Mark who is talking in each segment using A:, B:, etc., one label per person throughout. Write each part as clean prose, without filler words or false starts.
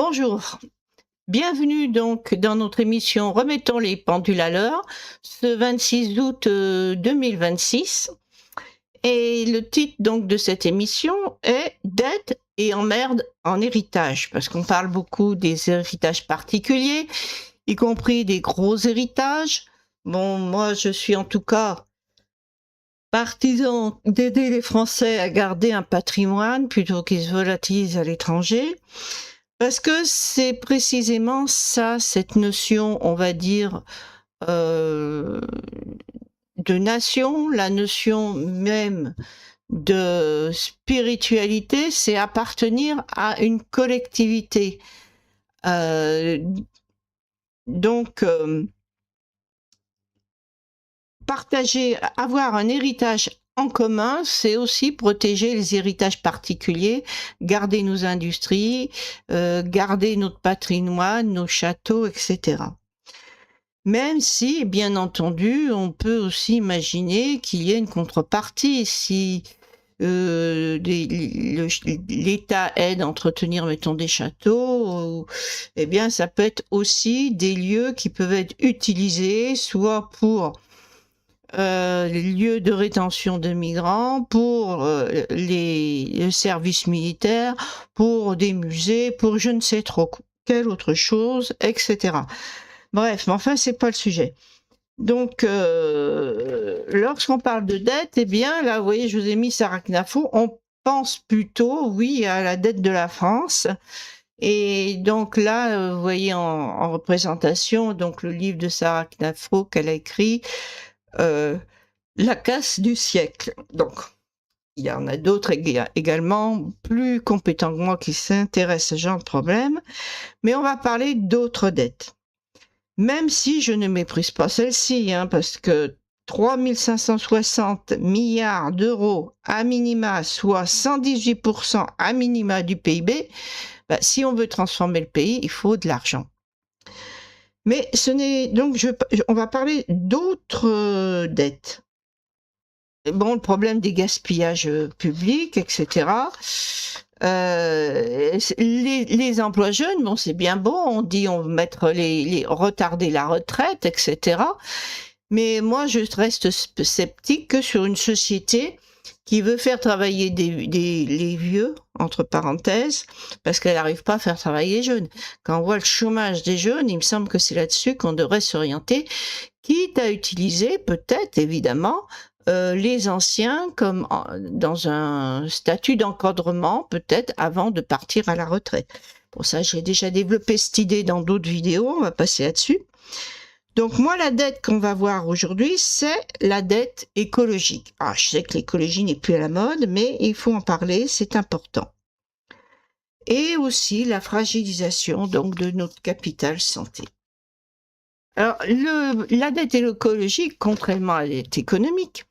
A: Bonjour, bienvenue donc dans notre émission Remettons les pendules à l'heure, ce 26 août 2026. Et le titre donc de cette émission est Dette et emmerde en héritage, parce qu'on parle beaucoup des héritages particuliers, y compris des gros héritages. Bon, moi je suis en tout cas partisan d'aider les Français à garder un patrimoine plutôt qu'ils se volatilisent à l'étranger. Parce que c'est précisément ça, cette notion, on va dire, de nation, la notion même de spiritualité, c'est appartenir à une collectivité. Donc, partager, avoir un héritage en commun, c'est aussi protéger les héritages particuliers, garder nos industries, garder notre patrimoine, nos châteaux, etc. Même si, bien entendu, on peut aussi imaginer qu'il y ait une contrepartie. Si l'État aide à entretenir, mettons, des châteaux, eh bien, ça peut être aussi des lieux qui peuvent être utilisés, soit pour les lieux de rétention de migrants, pour les services militaires, pour des musées, pour je ne sais trop quelle autre chose, etc. Bref, mais enfin, c'est pas le sujet. Donc, lorsqu'on parle de dette, eh bien, là, vous voyez, je vous ai mis Sarah Knafo, on pense plutôt, oui, à la dette de la France. Et donc là, vous voyez en représentation, donc le livre de Sarah Knafo qu'elle a écrit, La casse du siècle. Donc, il y en a d'autres également, plus compétents que moi, qui s'intéressent à ce genre de problème, mais on va parler d'autres dettes. Même si je ne méprise pas celle-ci, parce que 3 560 milliards d'euros à minima, soit 118% à minima du PIB, si on veut transformer le pays, il faut de l'argent. Mais ce n'est donc, on va parler d'autres dettes. Bon, le problème des gaspillages publics, etc. Les emplois jeunes, bon, c'est bien beau, on dit on va mettre retarder la retraite, etc. Mais moi, je reste sceptique que sur une société qui veut faire travailler les vieux, entre parenthèses, parce qu'elle n'arrive pas à faire travailler les jeunes. Quand on voit le chômage des jeunes, il me semble que c'est là-dessus qu'on devrait s'orienter, quitte à utiliser peut-être, évidemment, les anciens comme dans un statut d'encadrement, peut-être avant de partir à la retraite. Pour ça, j'ai déjà développé cette idée dans d'autres vidéos, on va passer là-dessus. Donc moi, la dette qu'on va voir aujourd'hui, c'est la dette écologique. Ah, je sais que l'écologie n'est plus à la mode, mais il faut en parler, c'est important. Et aussi la fragilisation donc de notre capital santé. Alors, la dette écologique, contrairement à la dette économique,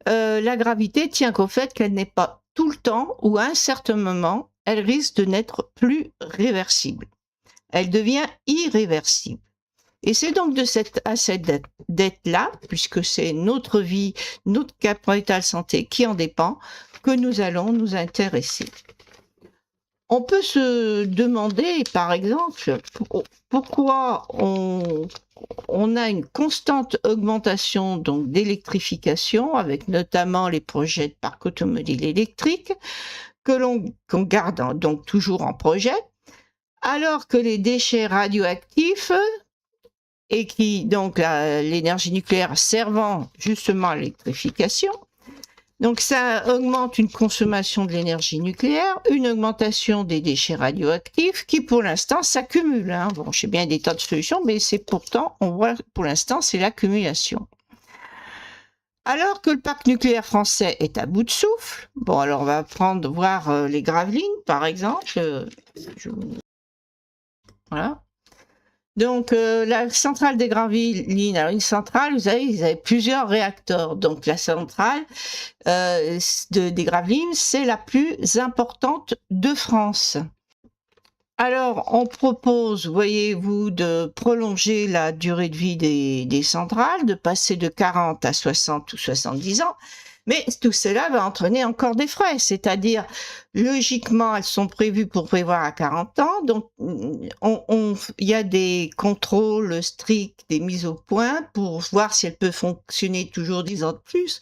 A: la gravité tient qu'au fait qu'elle n'est pas tout le temps ou à un certain moment, elle risque de n'être plus réversible. Elle devient irréversible. Et c'est donc à cette dette-là, puisque c'est notre vie, notre capital santé qui en dépend, que nous allons nous intéresser. On peut se demander, par exemple, pourquoi on a une constante augmentation donc d'électrification, avec notamment les projets de parcs automobiles électriques, qu'on garde donc toujours en projet, alors que les déchets radioactifs, et qui donc l'énergie nucléaire servant justement à l'électrification, donc ça augmente une consommation de l'énergie nucléaire, une augmentation des déchets radioactifs qui pour l'instant s'accumulent. Bon, je sais bien des tas de solutions, mais c'est pourtant, on voit pour l'instant, c'est l'accumulation. Alors que le parc nucléaire français est à bout de souffle, bon alors on va voir les Gravelines par exemple. Voilà. Donc, la centrale des Gravelines, alors une centrale, vous avez plusieurs réacteurs. Donc, la centrale des Gravelines, c'est la plus importante de France. Alors, on propose, voyez-vous, de prolonger la durée de vie des centrales, de passer de 40 à 60 ou 70 ans. Mais tout cela va entraîner encore des frais, c'est-à-dire, logiquement, elles sont prévues pour prévoir à 40 ans, donc il y a des contrôles stricts, des mises au point pour voir si elles peuvent fonctionner toujours 10 ans de plus,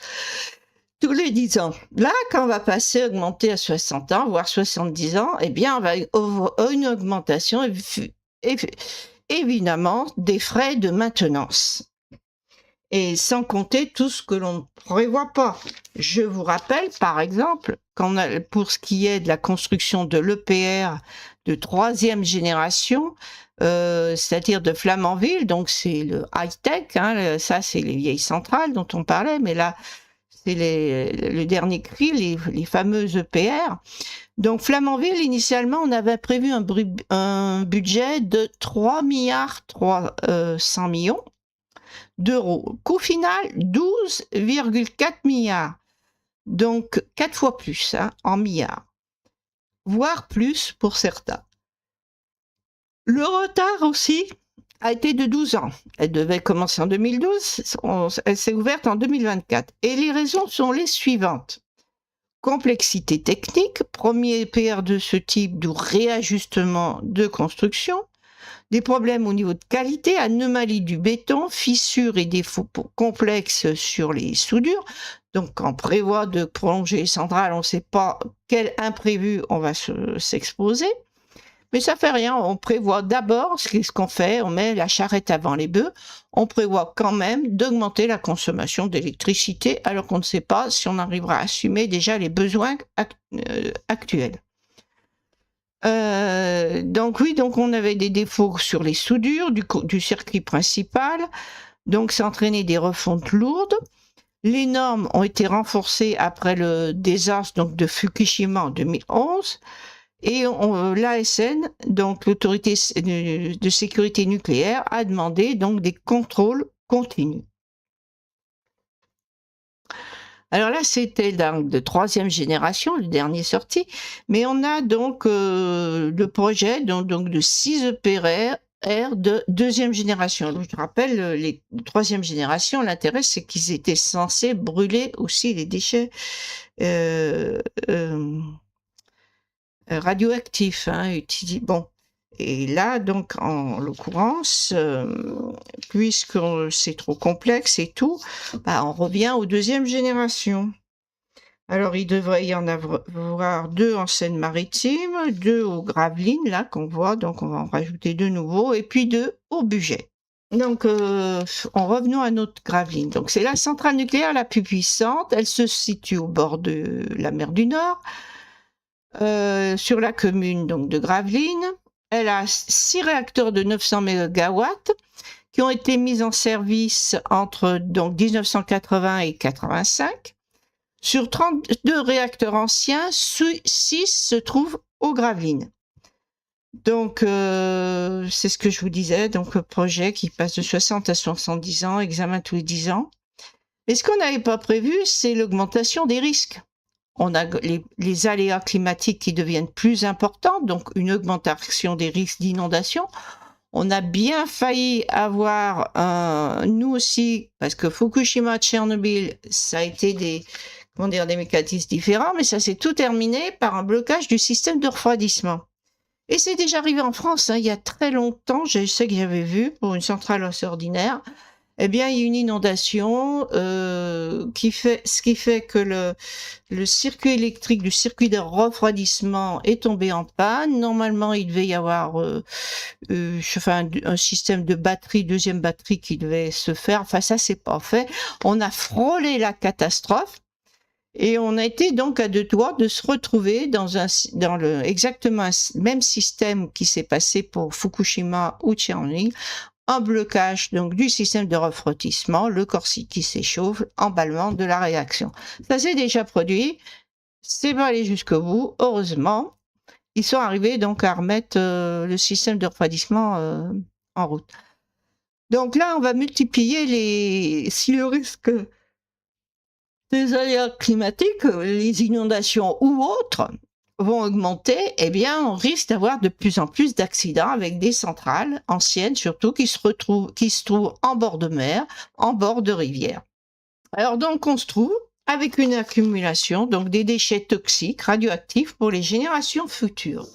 A: tous les 10 ans. Là, quand on va passer, augmenter à 60 ans, voire 70 ans, eh bien, on va avoir une augmentation, évidemment, des frais de maintenance. Et sans compter tout ce que l'on ne prévoit pas. Je vous rappelle, par exemple, pour ce qui est de la construction de l'EPR de 3e génération, c'est-à-dire de Flamanville, donc c'est le high-tech, hein, ça c'est les vieilles centrales dont on parlait, mais là, c'est le dernier cri, les fameuses EPR. Donc Flamanville, initialement, on avait prévu un budget de 3,3 milliards d'euros. Coût final, 12,4 milliards. Donc 4 fois plus en milliards, voire plus pour certains. Le retard aussi a été de 12 ans. Elle devait commencer en 2012, elle s'est ouverte en 2024. Et les raisons sont les suivantes. Complexité technique, premier EPR de ce type de réajustement de construction, des problèmes au niveau de qualité, anomalie du béton, fissures et défauts complexes sur les soudures. Donc, quand on prévoit de prolonger les centrales, on ne sait pas quel imprévu on va s'exposer. Mais ça fait rien, on prévoit d'abord, ce qu'on fait, on met la charrette avant les bœufs, on prévoit quand même d'augmenter la consommation d'électricité, alors qu'on ne sait pas si on arrivera à assumer déjà les besoins actuels. Donc on avait des défauts sur les soudures du circuit principal, donc ça entraînait des refontes lourdes. Les normes ont été renforcées après le désastre donc, de Fukushima en 2011, et l'ASN, donc l'autorité de sécurité nucléaire, a demandé donc des contrôles continus. Alors là, c'était de 3e génération, le dernier sorti, mais on a donc le projet donc de 6 EPR de 2e génération. Donc, je rappelle, les 3e génération, l'intérêt, c'est qu'ils étaient censés brûler aussi les déchets radioactifs. Bon. Et là, donc, en l'occurrence, puisque c'est trop complexe et tout, on revient aux 2e génération. Alors, il devrait y en avoir 2 en Seine-Maritime, 2 aux Gravelines, là, qu'on voit, donc on va en rajouter 2 nouveaux, et puis 2 au Bugey. Donc, en revenant à notre Gravelines. Donc, c'est la centrale nucléaire la plus puissante. Elle se situe au bord de la mer du Nord, sur la commune donc, de Gravelines. Elle a 6 réacteurs de 900 MW qui ont été mis en service entre donc, 1980 et 1985. Sur 32 réacteurs anciens, 6 se trouvent aux Gravelines. Donc, c'est ce que je vous disais, donc le projet qui passe de 60 à 70 ans, examen tous les 10 ans. Et ce qu'on n'avait pas prévu, c'est l'augmentation des risques. On a les aléas climatiques qui deviennent plus importants, donc une augmentation des risques d'inondation. On a bien failli avoir, nous aussi, parce que Fukushima, Tchernobyl, ça a été des mécanismes différents, mais ça s'est tout terminé par un blocage du système de refroidissement. Et c'est déjà arrivé en France, il y a très longtemps, je sais que j'avais vu, pour une centrale ordinaire, eh bien, il y a une inondation ce qui fait que le circuit électrique du circuit de refroidissement est tombé en panne. Normalement, il devait y avoir un système de batterie, 2e batterie qui devait se faire. Enfin, ça, c'est pas fait. On a frôlé la catastrophe. Et on a été donc à 2 doigts de se retrouver dans exactement le même système qui s'est passé pour Fukushima ou Tchernobyl, un blocage donc du système de refroidissement, le corps qui s'échauffe, emballement de la réaction. Ça s'est déjà produit, c'est pas allé jusqu'au bout, heureusement. Ils sont arrivés donc à remettre le système de refroidissement en route. Donc là, on va multiplier si le risque des aléas climatiques, les inondations ou autres, vont augmenter, eh bien, on risque d'avoir de plus en plus d'accidents avec des centrales anciennes, surtout, qui se trouvent en bord de mer, en bord de rivière. Alors, donc, on se trouve avec une accumulation donc des déchets toxiques radioactifs pour les générations futures.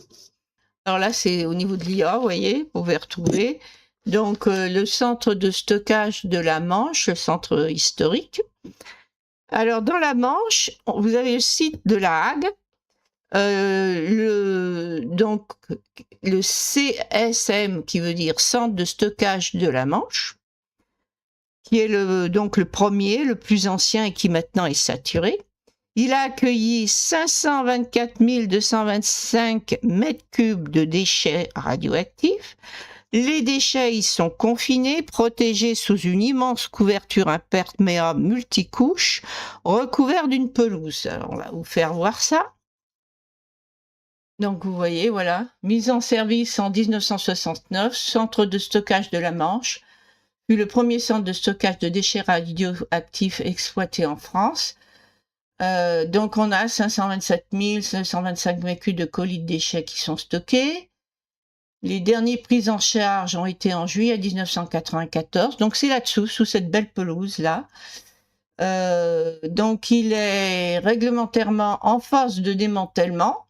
A: Alors là, c'est au niveau de l'IA, vous voyez, vous pouvez retrouver donc le centre de stockage de la Manche, le centre historique. Alors dans la Manche, vous avez le site de la Hague, donc le CSM qui veut dire Centre de stockage de la Manche, qui est donc le premier, le plus ancien et qui maintenant est saturé. Il a accueilli 524 225 mètres cubes de déchets radioactifs. Les déchets y sont confinés, protégés sous une immense couverture imperméable multicouche, recouvert d'une pelouse. Alors, on va vous faire voir ça. Donc vous voyez, voilà, mise en service en 1969, centre de stockage de la Manche, fut le premier centre de stockage de déchets radioactifs exploité en France. Donc on a 527 525 mètres cubes de colis de déchets qui sont stockés. Les dernières prises en charge ont été en juillet 1994. Donc c'est là-dessous, sous cette belle pelouse-là. Donc il est réglementairement en phase de démantèlement.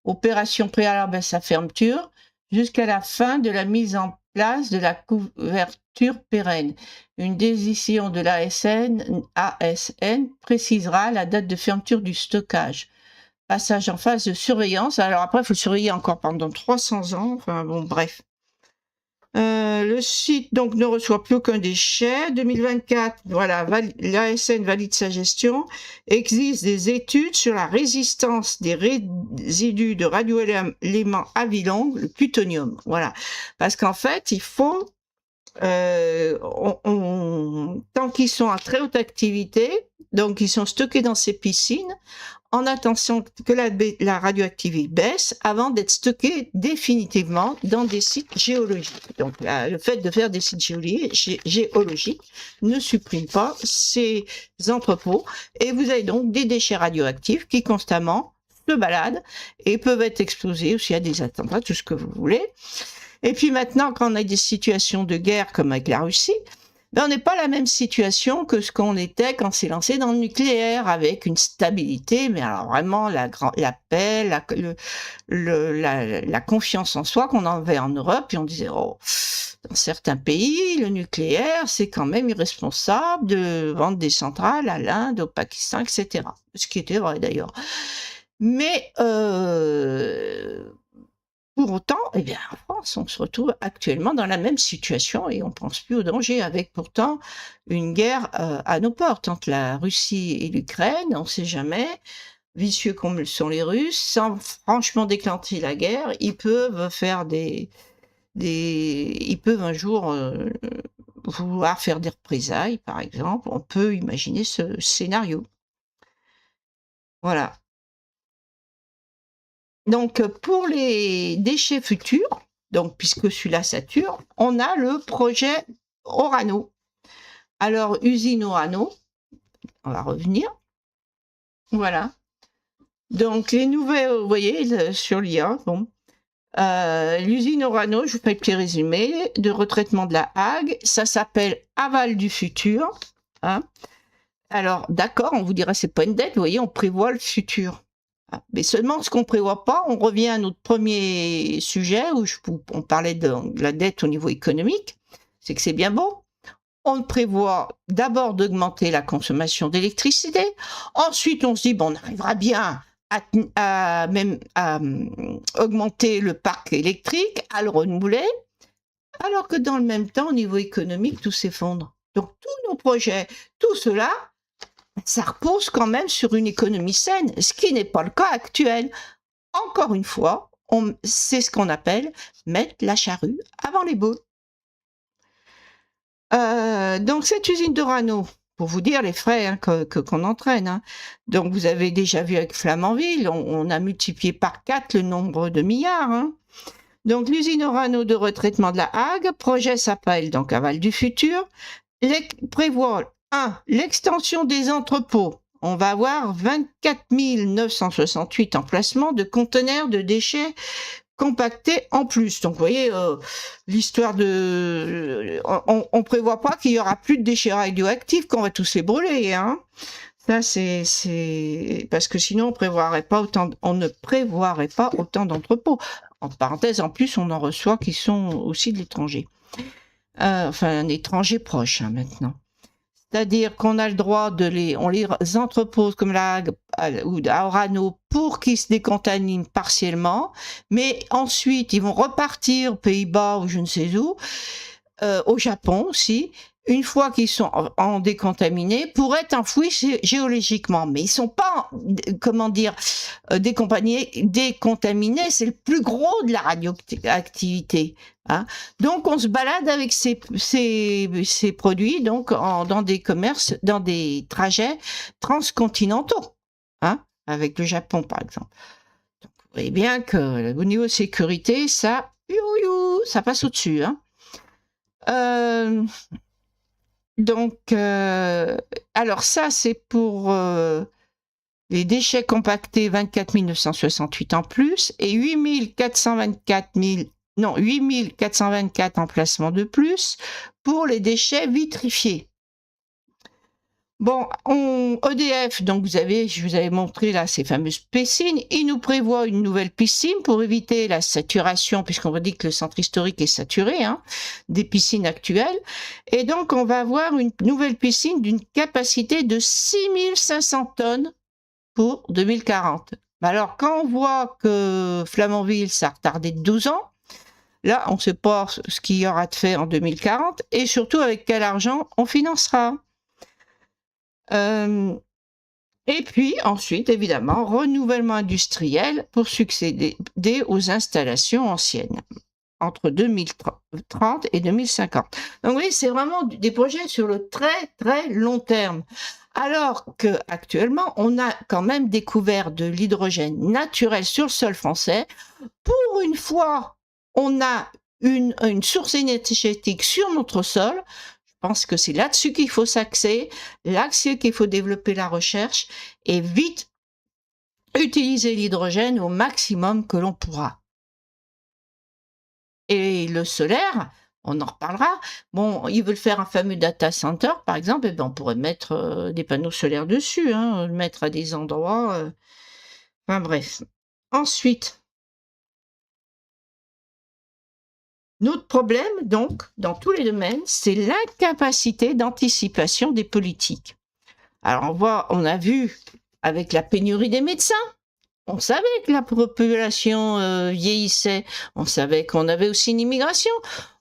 A: Opération préalable à sa fermeture, jusqu'à la fin de la mise en place de la couverture pérenne. Une décision de l'ASN précisera la date de fermeture du stockage. Passage en phase de surveillance. Alors après, il faut le surveiller encore pendant 300 ans. Enfin bon, bref. Le site donc ne reçoit plus aucun déchet. 2024, voilà, l'ASN valide sa gestion. Existe des études sur la résistance des résidus de radioéléments à vie longue, le plutonium. Voilà, parce qu'en fait, il faut, tant qu'ils sont à très haute activité, donc ils sont stockés dans ces piscines, en attendant que la radioactivité baisse avant d'être stockée définitivement dans des sites géologiques. Donc le fait de faire des sites géologiques ne supprime pas ces entrepôts et vous avez donc des déchets radioactifs qui constamment se baladent et peuvent être explosés aussi à des attentats, tout ce que vous voulez. Et puis maintenant, quand on a des situations de guerre comme avec la Russie, on n'est pas la même situation que ce qu'on était quand c'est lancé dans le nucléaire, avec une stabilité, mais alors vraiment la paix, la confiance en soi qu'on avait en Europe, et on disait, oh, dans certains pays, le nucléaire, c'est quand même irresponsable de vendre des centrales à l'Inde, au Pakistan, etc. Ce qui était vrai d'ailleurs. Mais pour autant, eh bien, en France, on se retrouve actuellement dans la même situation et on ne pense plus au danger, avec pourtant une guerre à nos portes entre la Russie et l'Ukraine. On ne sait jamais, vicieux comme le sont les Russes, sans franchement déclencher la guerre, ils peuvent faire ils peuvent un jour vouloir faire des représailles, par exemple. On peut imaginer ce scénario. Voilà. Donc, pour les déchets futurs, donc puisque celui-là sature, on a le projet Orano. Alors, usine Orano, on va revenir. Voilà. Donc, les nouvelles, vous voyez, sur l'IA, bon. L'usine Orano, je vous fais un petit résumé, de retraitement de la Hague, ça s'appelle Aval du futur. Hein. Alors, d'accord, on vous dira, c'est pas une dette, vous voyez, on prévoit le futur. Mais seulement ce qu'on ne prévoit pas, on revient à notre premier sujet où on parlait de la dette au niveau économique, c'est que c'est bien beau. On prévoit d'abord d'augmenter la consommation d'électricité, ensuite on se dit, bon, on arrivera bien à augmenter le parc électrique, à le renouveler, alors que dans le même temps, au niveau économique, tout s'effondre. Donc tous nos projets, tout cela, ça repose quand même sur une économie saine, ce qui n'est pas le cas actuel. Encore une fois, c'est ce qu'on appelle mettre la charrue avant les bœufs. Donc cette usine d'Orano, pour vous dire les frais qu'on entraîne, hein. Donc vous avez déjà vu avec Flamanville, on a multiplié par 4 le nombre de milliards. Hein. Donc l'usine Orano de retraitement de la Hague, projet s'appelle donc Aval du futur, prévoit 1. L'extension des entrepôts. On va avoir 24 968 emplacements de conteneurs de déchets compactés en plus. Donc, vous voyez, l'histoire de... On ne prévoit pas qu'il y aura plus de déchets radioactifs, qu'on va tous les brûler. Hein. Ça, c'est parce que sinon on ne prévoirait pas autant d'entrepôts. En parenthèse, en plus, on en reçoit qui sont aussi de l'étranger. Enfin, un étranger proche, hein, maintenant. C'est-à-dire qu'on a le droit on les entrepose comme La Hague ou à Orano pour qu'ils se décontaminent partiellement, mais ensuite, ils vont repartir aux Pays-Bas ou je ne sais où, au Japon aussi, une fois qu'ils sont en décontaminés, pour être enfouis géologiquement. Mais ils sont pas, comment dire, décontaminés, c'est le plus gros de la radioactivité. Hein. Donc on se balade avec ces produits donc dans des commerces, dans des trajets transcontinentaux, hein, avec le Japon par exemple. Donc, vous voyez bien que au niveau sécurité, ça passe au-dessus. Hein. Donc, alors ça, c'est pour les déchets compactés 24 968 en plus et 8 424 emplacements de plus pour les déchets vitrifiés. Bon, EDF, donc je vous avais montré là ces fameuses piscines. Il nous prévoit une nouvelle piscine pour éviter la saturation, puisqu'on dit que le centre historique est saturé, hein, des piscines actuelles. Et donc, on va avoir une nouvelle piscine d'une capacité de 6500 tonnes pour 2040. Alors, quand on voit que Flamanville, ça a retardé de 12 ans, là, on ne sait pas ce qu'il y aura de fait en 2040 et surtout avec quel argent on financera. Et puis ensuite, évidemment, renouvellement industriel pour succéder aux installations anciennes entre 2030 et 2050. Donc oui, c'est vraiment des projets sur le très très long terme. Alors qu'actuellement, on a quand même découvert de l'hydrogène naturel sur le sol français. Pour une fois, on a une source énergétique sur notre sol. Je pense que c'est là-dessus qu'il faut s'axer, là-dessus qu'il faut développer la recherche et vite utiliser l'hydrogène au maximum que l'on pourra. Et le solaire, on en reparlera. Bon, ils veulent faire un fameux data center, par exemple, et ben on pourrait mettre des panneaux solaires dessus, hein, le mettre à des endroits. Enfin bref. Ensuite, notre problème, donc, dans tous les domaines, c'est l'incapacité d'anticipation des politiques. Alors, on a vu avec la pénurie des médecins, on savait que la population vieillissait, on savait qu'on avait aussi une immigration.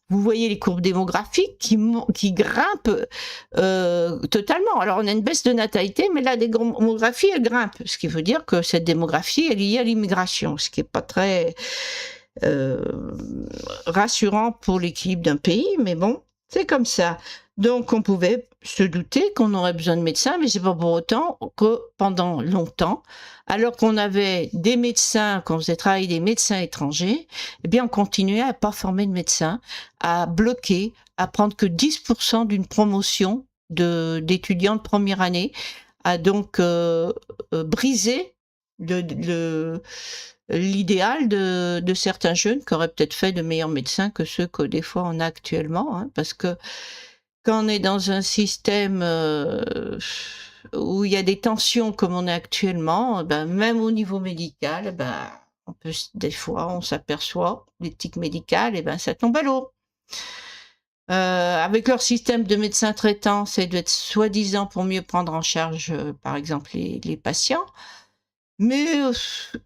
A: Vous voyez les courbes démographiques qui grimpent totalement. Alors, on a une baisse de natalité, mais la démographie, elle grimpe. Ce qui veut dire que cette démographie est liée à l'immigration, ce qui n'est pas très rassurant pour l'équilibre d'un pays, mais bon, c'est comme ça. Donc, on pouvait se douter qu'on aurait besoin de médecins, mais c'est pas pour autant que pendant longtemps, alors qu'on avait des médecins, qu'on faisait travailler des médecins étrangers, eh bien, on continuait à pas former de médecins, à bloquer, à prendre que 10% d'une promotion d'étudiants de première année, à donc briser l'idéal de certains jeunes qui auraient peut-être fait de meilleurs médecins que ceux que des fois on a actuellement, hein, parce que quand on est dans un système où il y a des tensions comme on est actuellement, ben, même au niveau médical, ben, des fois on s'aperçoit, l'éthique médicale, et ben, ça tombe à l'eau. Avec leur système de médecins traitants, ça doit être soi-disant pour mieux prendre en charge, par exemple, les patients. Mais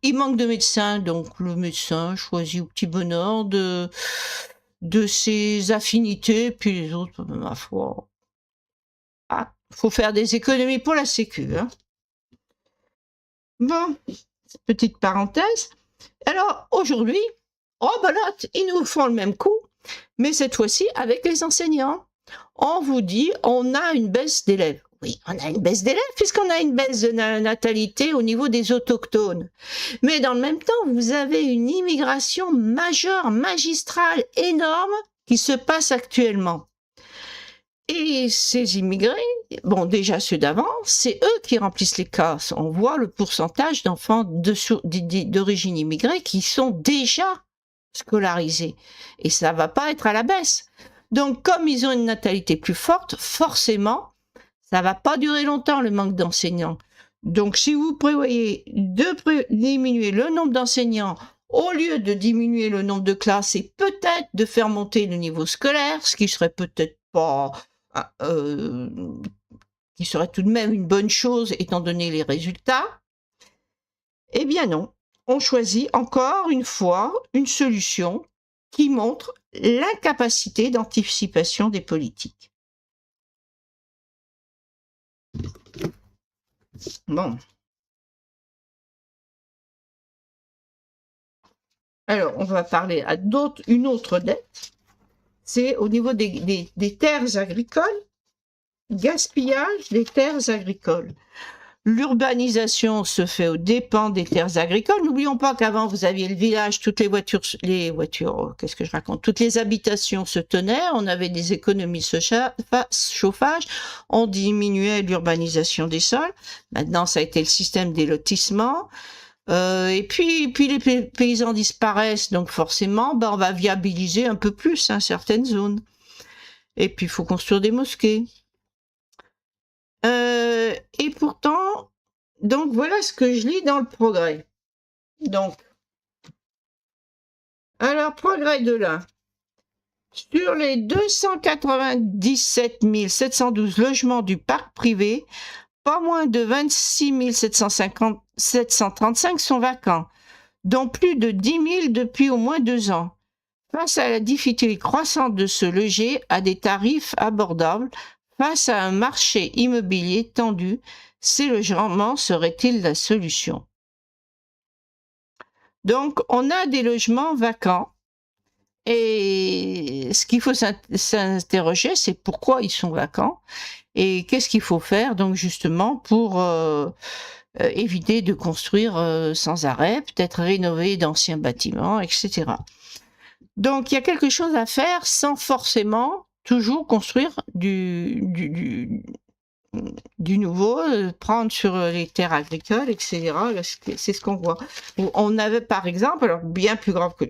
A: il manque de médecins, donc le médecin choisit au petit bonheur de ses affinités, puis les autres, ma foi. Ah, faut faire des économies pour la Sécu. Hein. Bon, petite parenthèse. Alors, aujourd'hui, belote, ils nous font le même coup, mais cette fois-ci avec les enseignants. On vous dit, on a une baisse d'élèves. Oui, on a une baisse d'élèves puisqu'on a une baisse de natalité au niveau des autochtones. Mais dans le même temps, vous avez une immigration majeure, magistrale, énorme qui se passe actuellement. Et ces immigrés, bon, déjà ceux d'avant, c'est eux qui remplissent les classes. On voit le pourcentage d'enfants d'origine immigrée qui sont déjà scolarisés. Et ça va pas être à la baisse. Donc, comme ils ont une natalité plus forte, forcément, Ça va pas durer longtemps, le manque d'enseignants. Donc, si vous prévoyez de diminuer le nombre d'enseignants au lieu de diminuer le nombre de classes et peut-être de faire monter le niveau scolaire, ce qui serait peut-être pas... qui serait tout de même une bonne chose étant donné les résultats, eh bien non. On choisit encore une fois une solution qui montre l'incapacité d'anticipation des politiques. Bon. Alors, on va parler à une autre dette. C'est au niveau des terres agricoles, gaspillage des terres agricoles. L'urbanisation se fait aux dépens des terres agricoles. N'oublions pas qu'avant, vous aviez le village, toutes les voitures, qu'est-ce que je raconte? Toutes les habitations se tenaient, on avait des économies de chauffage, on diminuait l'urbanisation des sols. Maintenant, ça a été le système des lotissements. Et puis les paysans disparaissent, donc forcément, on va viabiliser un peu plus certaines zones. Et puis, il faut construire des mosquées. Et pourtant, donc voilà ce que je lis dans le Progrès. Donc, alors, Progrès de là. Sur les 297 712 logements du parc privé, pas moins de 26 735 sont vacants, dont plus de 10 000 depuis au moins 2 ans. Face à la difficulté croissante de se loger à des tarifs abordables, face à un marché immobilier tendu, ces logements seraient-ils la solution? Donc, on a des logements vacants et ce qu'il faut s'interroger, c'est pourquoi ils sont vacants et qu'est-ce qu'il faut faire donc justement pour éviter de construire sans arrêt, peut-être rénover d'anciens bâtiments, etc. Donc, il y a quelque chose à faire sans forcément toujours construire du nouveau, prendre sur les terres agricoles, etc. C'est ce qu'on voit. On avait par exemple, alors bien plus grave que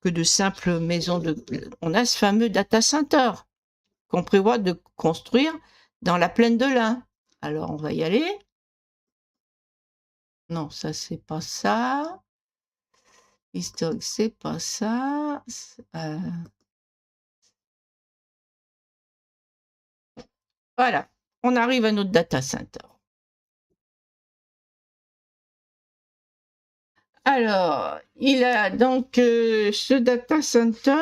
A: de simples maisons on a ce fameux data center qu'on prévoit de construire dans la plaine de l'Ain. Alors on va y aller. Non, ça c'est pas ça. Historique, c'est pas ça. Voilà, on arrive à notre data center. Alors, il a donc ce data center,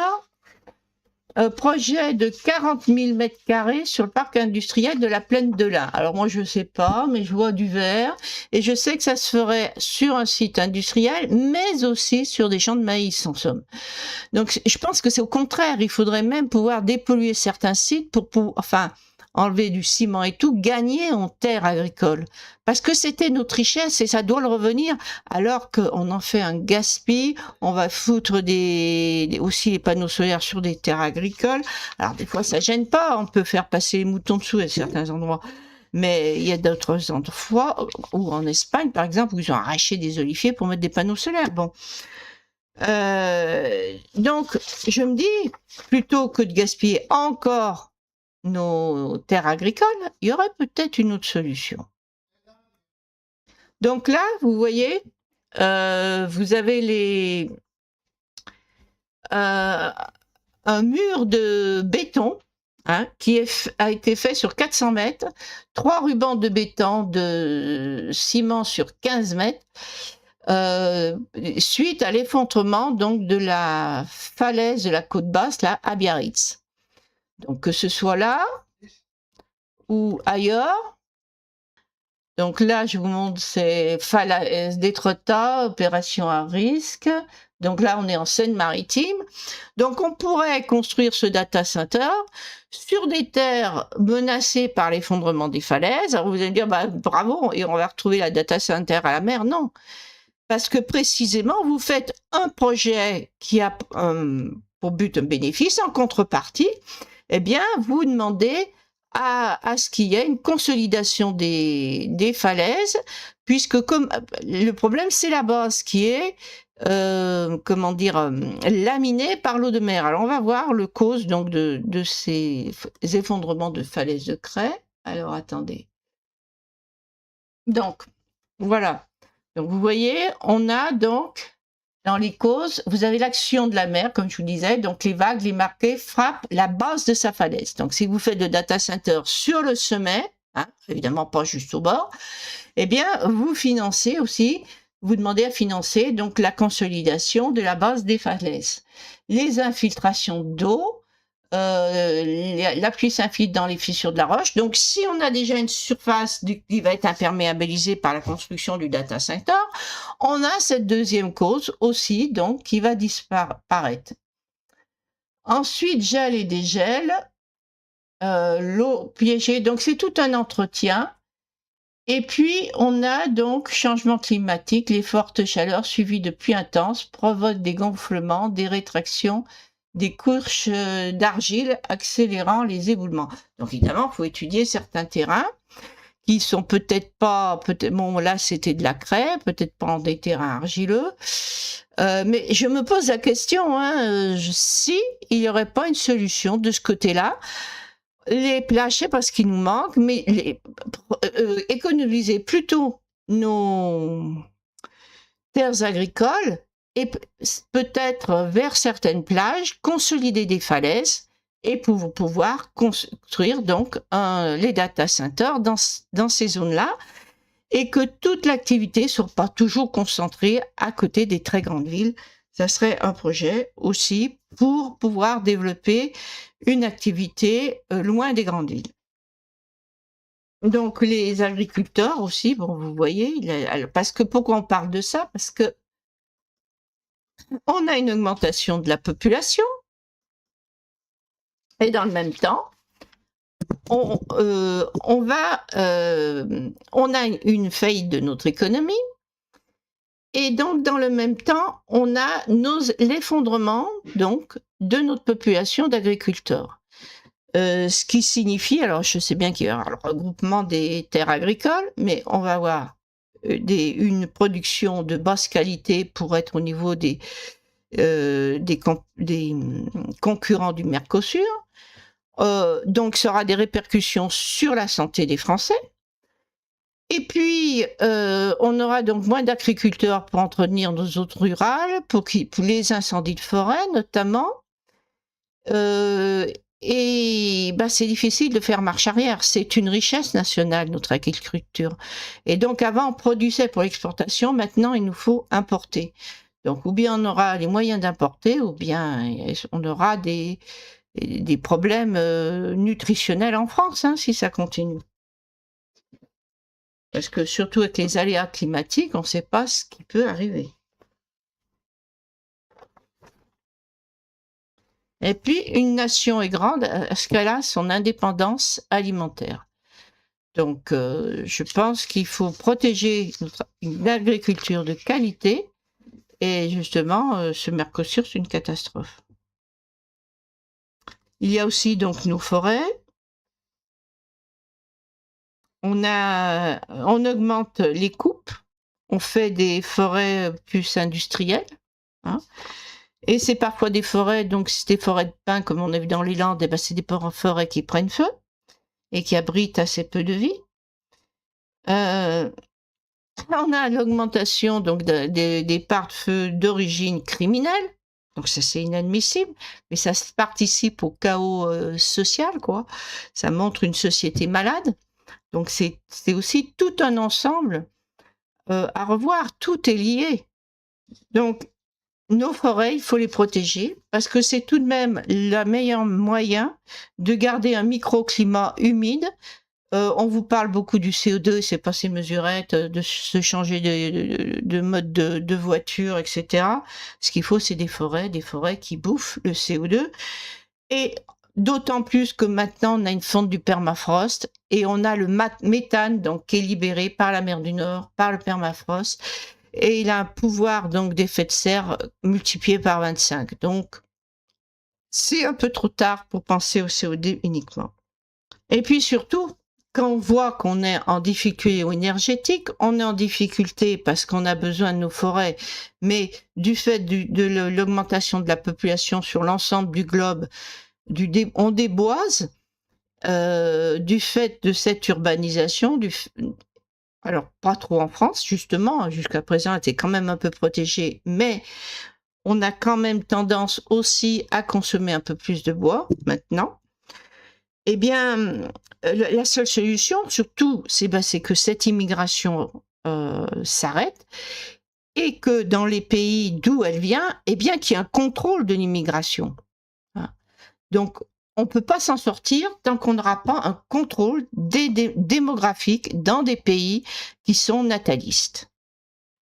A: projet de 40 000 m² sur le parc industriel de la plaine de l'Ain. Alors moi, je ne sais pas, mais je vois du vert et je sais que ça se ferait sur un site industriel, mais aussi sur des champs de maïs, en somme. Donc, je pense que c'est au contraire, il faudrait même pouvoir dépolluer certains sites pour enlever du ciment et tout, gagner en terres agricoles. Parce que c'était notre richesse et ça doit le revenir, alors qu'on en fait un gaspille, on va foutre aussi les panneaux solaires sur des terres agricoles. Alors des fois ça gêne pas, on peut faire passer les moutons dessous à certains endroits. Mais il y a d'autres endroits, ou en Espagne par exemple, où ils ont arraché des oliviers pour mettre des panneaux solaires. Bon. Donc je me dis, plutôt que de gaspiller encore nos terres agricoles, il y aurait peut-être une autre solution. Donc là, vous voyez, vous avez un mur de béton qui a été fait sur 400 mètres, 3 rubans de béton de ciment sur 15 mètres, suite à l'effondrement donc de la falaise de la côte basse, là, à Biarritz. Donc, que ce soit là ou ailleurs. Donc là, je vous montre, c'est falaise d'Étretat, opération à risque. Donc là, on est en Seine-Maritime. Donc, on pourrait construire ce data center sur des terres menacées par l'effondrement des falaises. Alors, vous allez me dire, bravo, et on va retrouver la data center à la mer. Non. Parce que précisément, vous faites un projet qui a pour but un bénéfice en contrepartie. Eh bien, vous demandez à ce qu'il y ait une consolidation des falaises, puisque comme le problème, c'est la base qui est comment dire, laminés par l'eau de mer. Alors on va voir le cause donc de ces effondrements de falaises de craie. Alors attendez. Donc voilà. Donc vous voyez, on a donc dans les causes, vous avez l'action de la mer, comme je vous disais, donc les vagues, les marquées frappent la base de sa falaise. Donc si vous faites de data center sur le sommet, hein, évidemment pas juste au bord, eh bien vous financez aussi, vous demandez à financer donc la consolidation de la base des falaises. Les infiltrations d'eau, la pluie s'infiltre dans les fissures de la roche. Donc, si on a déjà une surface qui va être imperméabilisée par la construction du data center, on a cette deuxième cause aussi, donc, qui va disparaître. Ensuite, gel et dégel, l'eau piégée. Donc, c'est tout un entretien. Et puis, on a donc changement climatique. Les fortes chaleurs suivies de pluies intenses provoquent des gonflements, des rétractions, des couches d'argile accélérant les éboulements. Donc évidemment, il faut étudier certains terrains qui sont peut-être pas, bon là c'était de la craie, peut-être pas des terrains argileux, mais je me pose la question, si il n'y aurait pas une solution de ce côté-là, les plages, c'est pas ce qui nous manque, mais économiser plutôt nos terres agricoles et peut-être vers certaines plages, consolider des falaises et pour pouvoir construire donc les data centers dans ces zones-là et que toute l'activité ne soit pas toujours concentrée à côté des très grandes villes. Ça serait un projet aussi pour pouvoir développer une activité loin des grandes villes. Donc les agriculteurs aussi, bon, vous voyez, parce que pourquoi on parle de ça? Parce que on a une augmentation de la population et dans le même temps, on a une faillite de notre économie et donc dans le même temps, on a l'effondrement donc de notre population d'agriculteurs. Ce qui signifie, alors je sais bien qu'il y aura le regroupement des terres agricoles, mais on va avoir une production de basse qualité pour être au niveau des concurrents du Mercosur. Donc, ça aura des répercussions sur la santé des Français. Et puis, on aura donc moins d'agriculteurs pour entretenir nos zones rurales, pour les incendies de forêt notamment. Et c'est difficile de faire marche arrière. C'est une richesse nationale, notre agriculture. Et donc, avant, on produisait pour l'exportation. Maintenant, il nous faut importer. Donc, ou bien on aura les moyens d'importer, ou bien on aura des problèmes nutritionnels en France, si ça continue. Parce que surtout avec les aléas climatiques, on ne sait pas ce qui peut arriver. Et puis, une nation est grande parce qu'elle a son indépendance alimentaire. Donc, je pense qu'il faut protéger une agriculture de qualité. Et justement, ce Mercosur, c'est une catastrophe. Il y a aussi donc nos forêts. On augmente les coupes. On fait des forêts plus industrielles. Et c'est parfois des forêts, donc c'est des forêts de pins, comme on a vu dans les Landes, c'est des forêts qui prennent feu et qui abritent assez peu de vie. On a l'augmentation donc des parts de feu d'origine criminelle. Donc ça, c'est inadmissible, mais ça participe au chaos social, quoi. Ça montre une société malade. Donc c'est aussi tout un ensemble à revoir. Tout est lié. Donc nos forêts, il faut les protéger parce que c'est tout de même le meilleur moyen de garder un microclimat humide. On vous parle beaucoup du CO2, c'est pas ces mesurettes, de se changer de mode de voiture, etc. Ce qu'il faut, c'est des forêts qui bouffent le CO2. Et d'autant plus que maintenant, on a une fonte du permafrost et on a le méthane donc, qui est libéré par la mer du Nord, par le permafrost. Et il a un pouvoir donc d'effet de serre multiplié par 25. Donc, c'est un peu trop tard pour penser au CO2 uniquement. Et puis surtout, quand on voit qu'on est en difficulté énergétique, on est en difficulté parce qu'on a besoin de nos forêts, mais du fait de l'augmentation de la population sur l'ensemble du globe, on déboise, du fait de cette urbanisation, alors pas trop en France justement, jusqu'à présent elle était quand même un peu protégée, mais on a quand même tendance aussi à consommer un peu plus de bois maintenant. Eh bien, la seule solution, surtout, c'est que cette immigration s'arrête et que dans les pays d'où elle vient, eh bien, qu'il y ait un contrôle de l'immigration. Hein. Donc, on ne peut pas s'en sortir tant qu'on n'aura pas un contrôle démographique dans des pays qui sont natalistes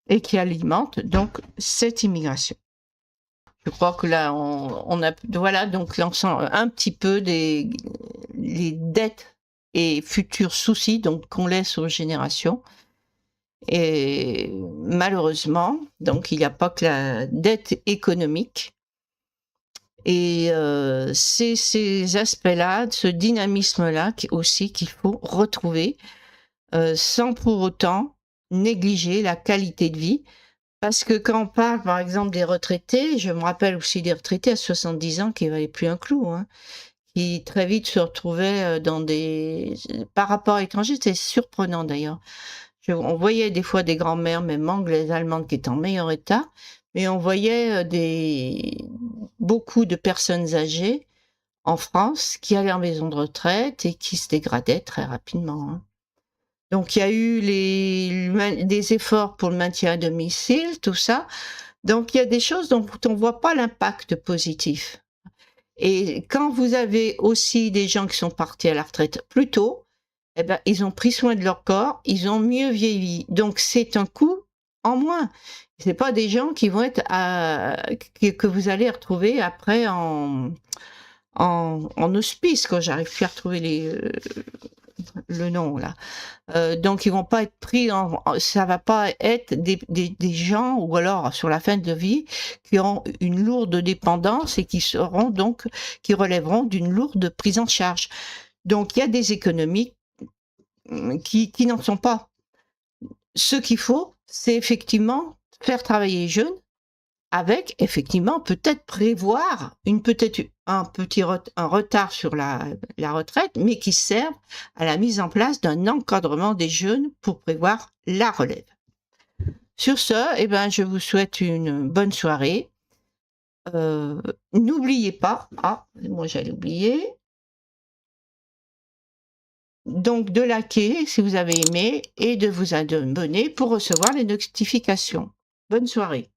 A: et qui alimentent donc cette immigration. Je crois que là, on a, voilà, donc l'ensemble, un petit peu les dettes et futurs soucis donc qu'on laisse aux générations. Et malheureusement, donc il n'y a pas que la dette économique. Et c'est ces aspects-là, ce dynamisme-là aussi qu'il faut retrouver sans pour autant négliger la qualité de vie. Parce que quand on parle, par exemple, des retraités, je me rappelle aussi des retraités à 70 ans qui ne valaient plus un clou, hein, qui très vite se retrouvaient dans des... Par rapport à l'étranger, c'était surprenant d'ailleurs. On voyait des fois des grands-mères, même anglaises, allemandes, qui étaient en meilleur état, mais on voyait beaucoup de personnes âgées en France qui allaient en maison de retraite et qui se dégradaient très rapidement. Hein. Donc il y a eu des efforts pour le maintien à domicile, tout ça. Donc il y a des choses dont on ne voit pas l'impact positif. Et quand vous avez aussi des gens qui sont partis à la retraite plus tôt, eh ben, ils ont pris soin de leur corps, ils ont mieux vieilli. Donc c'est un coût en moins. C'est pas des gens qui vont être que vous allez retrouver après en hospice, quand j'arrive plus à retrouver le nom là. Donc ils vont pas être pris ça va pas être des gens, ou alors sur la fin de vie, qui auront une lourde dépendance et qui relèveront d'une lourde prise en charge. Donc il y a des économies qui n'en sont pas. Ce qu'il faut, c'est effectivement faire travailler les jeunes, avec effectivement peut-être prévoir un retard sur la retraite, mais qui serve à la mise en place d'un encadrement des jeunes pour prévoir la relève. Sur ce, eh ben, je vous souhaite une bonne soirée. N'oubliez pas, moi j'allais oublier, donc de liker si vous avez aimé et de vous abonner pour recevoir les notifications. Bonne soirée.